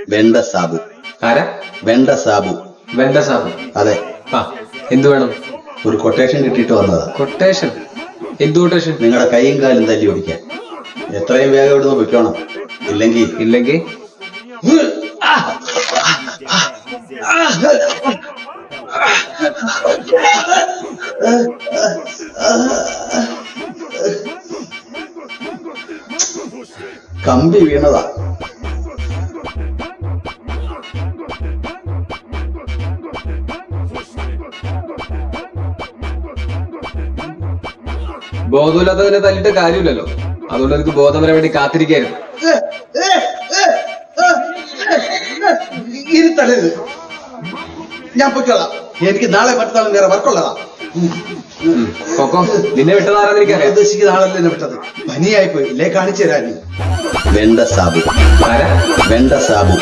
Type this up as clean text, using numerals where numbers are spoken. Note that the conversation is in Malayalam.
വെണ്ട സാബു. ആരാ? വെണ്ട സാബു. വെണ്ട സാബു. അതെ. ആ, എന്തു വേണം? ഒരു കൊട്ടേഷൻ കിട്ടിയിട്ട് വന്നതാ. കൊട്ടേഷൻ? എന്തു കൊട്ടേഷൻ? നിങ്ങളുടെ കൈയും കാലും തല്ലി ഓടിക്കാൻ. എത്രയും വേഗം ഇവിടുന്ന് പൊയ്ക്കോണം. ഇല്ലെങ്കിൽ കമ്പി വീണതാ. ബോധമില്ലാത്തതിനെ തല്ലിട്ട് കാര്യമില്ലല്ലോ. അതുകൊണ്ട് എനിക്ക് ബോധം വരാൻ വേണ്ടി കാത്തിരിക്കായിരുന്നു. ഇരുത്തലരുത്, ഞാൻ പൊയ്ക്കോളാം. എനിക്ക് നാളെ മറ്റന്നാളും വേറെ വർക്കുള്ളതാ. കൊക്കോ, നിന്നെ വിട്ടതാരാന്ന് എനിക്കറിയാം. ഉദ്ദേശിക്കുന്ന ആളല്ലേ എന്നെ വിട്ടത്. പനിയായി പോയി. ഇല്ലേ കാണിച്ചു തരാൻ. വെണ്ട സാബു. ആരാ? വെണ്ട സാബു.